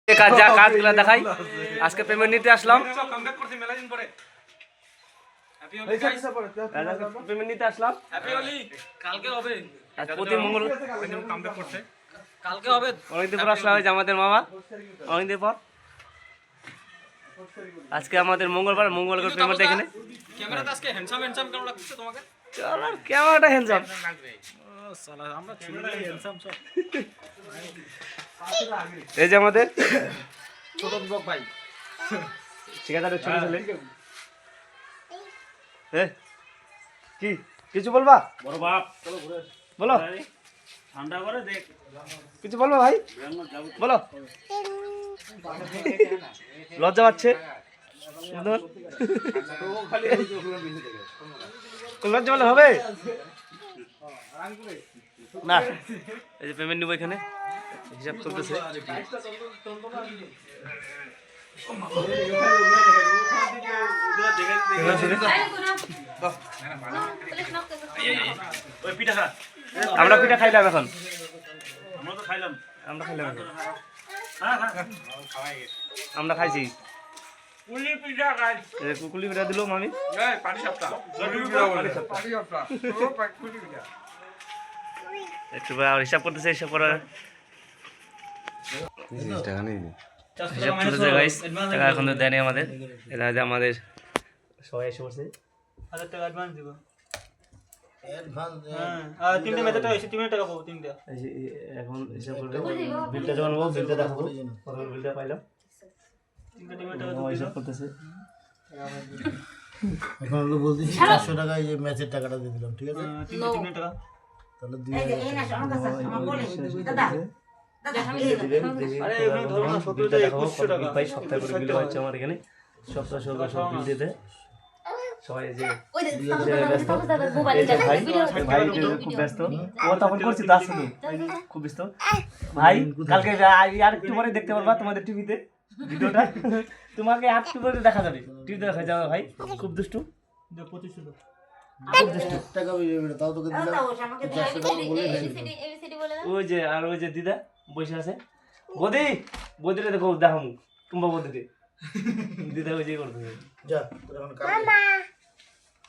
যা কাজগুলো দেখাই। আজকে পেমেন্ট নিতে আসলাম, পেমেন্ট নিতে আসলাম। কালকে হবে, প্রতি মঙ্গল কালকে হবে। অনেকদিন পর আসলাম আমাদের মামা, অনেকদিন পর। আজকে আমাদের মঙ্গলবার পেমেন্ট এখানে। ক্যামেরাতে আজকে হ্যান্ডসাম হ্যান্ডসাম কেন লাগছে তোমাকে? চলো ক্যামেরাটা হ্যান্ডসাম। ও সালা, আমরা ছেলে হ্যান্ডসাম সব। এই যে আমাদের ছোট বিভাগ ভাই, ঠিকাদারের ছোট ছেলে। কি কিছু বলবা? বড় বাপ বলো, ঠান্ডা করে দেখ, কিছু বলবো ভাই, বলো। লজ্জা পাচ্ছে, লজ্জা বলে হবে না। এই যে পেমেন্ট নিবো, এখানে হিসাব চলতেছে। আমরা পিঠা খাইলাম এখন, আমরা খাইছি কুকুলি পিঠা দিল মামি। একটু হিসাব করতেছে, হিসাব করার হিসাব চলতেছে গাইস। টাকা এখন তো দেয়নি আমাদের, এটা আমাদের সবাই এসে পড়ছে। 1000 টাকা অ্যাডভান্স দিব। আর তিনটে মেথড টাকা এসে 3 টাকা পাবো, তিনটা। এখন হিসাব করবে, বিলটা যখন পাবো বিলটা দেখাবো, কত বিলটা পাইলাম। তিনটা টিমের টাকা হিসাব করতেছে এখন হলো বলতেছি 400 টাকা এই যে ম্যাচের টাকাটা দিয়ে দিলাম, ঠিক আছে? তিনটা টিমের টাকা তাহলে আরে এখানে ধরো না 17 টাকা 2100 টাকা ভাই সপ্তাহ করে বিল হচ্ছে আমার এখানে, সপ্তাহ সব বিল দিতে সবাই যে ব্যস্ত। এই যে ভাই খুব ব্যস্ত, ও তখন করছি তো আসলে খুব ব্যস্ত ভাই। কালকে আর একটু পরে দেখতে পারবা তোমাদের টিভিতে ভিডিওটা, তোমাকে আর একটু পরে দেখা যাবে, টিভিতে দেখা যাবে। ভাই খুব দুষ্টু, 2500 খুব দুষ্টু। টাকা বেরিয়ে তাও তোকে দিলাম 400 টাকা বলে ওই যে আর ওই যে দিদা বসে আছে, বৌদি বৌদিটা দেখো, দেখো কুম্বা বৌদিতে দিদা ওই যে করতেছে। যা তোর এখন কাজ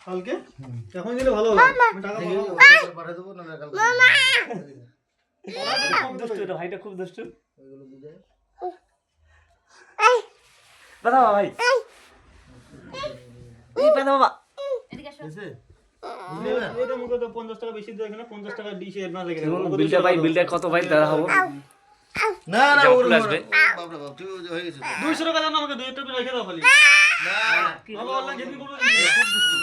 কালকে এখন দিলে ভালো হবে, আমি টাকা পাঠিয়ে দেবো না কালকে। খুব দুষ্টু এটা, ভাইটা খুব দুষ্টু। ওইগুলো বুঝে কথা ভাই, কথা বাবা এসে এটা মুখে তো 50 টাকা বেশি দেয়, এখানে 50 টাকা ডিশে অ্যাডভান্স লেগে যাবে। বিলটা ভাই, বিলটা কত ভাই দাদা হবো না না ওর আসবে। বাপ রে বাপ, তুই হয়ে গেছে 200 টাকা দাও না, আমাকে 2 টাকা রেখে দাও খালি। না বাবা অনলাইন যেদিন করব খুব দুষ্টু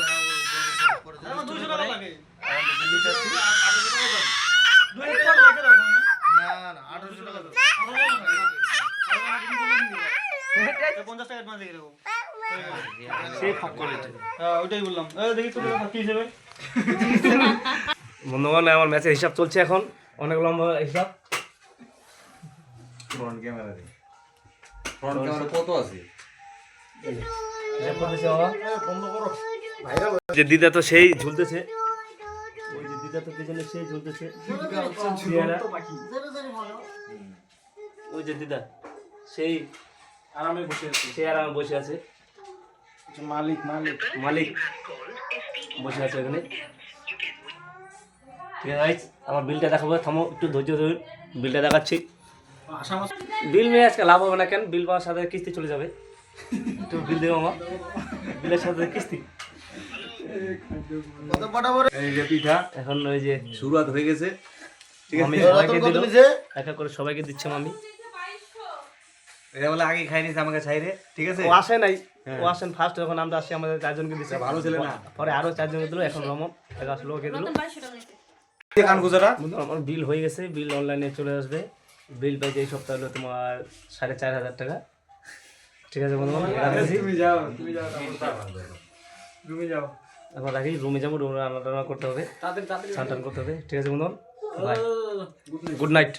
আমার 200 টাকা লাগে। না 200 টাকা রেখে দাও ওখানে। না 800 টাকা দাও। 50 টাকা অ্যাডভান্স লেগে দেবো। সেই ফক করে হ্যাঁ ওইটাই বললাম। দেখি তো কি হিসেবে বন্ধুগণ, আমার ম্যাচের হিসাব চলছে এখন, অনেক লম্বা হিসাব। ফ্রন্ট ক্যামেরা কত আছে? হিসাব করতেছে বাবা। বন্ধ করো যে দিদা তো সেই ঝুলতেছে, ওই যে দিদা তো পেছনে সেই ঝুলতেছে। ওই যে দিদা সেই আরামে বসে আছি। সে আরামে বসে আছে, মালিক মালিক মালিক বসে আছে এখানে। ঠিক আছে গাইস, আমার বিলটা দেখাবো, থামো একটু ধৈর্য ধরুন, বিলটা দেখাচ্ছি। বিল নিয়ে আজকে লাভ হবে না, কেন বিল পাওয়ার সাথে কিস্তি চলে যাবে। একটু বিল দেবো আমার, বিলের সাথে কিস্তি। কত পাঠাবো রে? এই যে পিঠা এখন ওই যে শুরুয়াত হয়ে গেছে, ঠিক আছে? মামি সবাইকে কত দিল, নিছে? এক এক করে সবাইকে দিচ্ছে মামি। এটা বলে আগে খাই নিছে আমাকে ছাইরে, ঠিক আছে? ও আসে নাই, ও আসেন ফার্স্ট, যখন আমরা আসি আমাদের 4 জনকে দিচ্ছে, ভালো ছেলে না। পরে আরো 4 জনকে দিল, এখন রমন এক আসলো, ওকে দিল। কান গুজারা আমার বিল হয়ে গেছে, বিল অনলাইনে চলে আসবে। বিল পাইছে এই সপ্তাহ হলো তোমার 4500 টাকা, ঠিক আছে বন্ধুগণ। তুমি যাও রুমে যাও। এখন রাখি, রুমে যাবো, রুমে রান্না করতে হবে, স্নান টান করতে হবে, ঠিক আছে বন্ধুগণ। Bye, good night.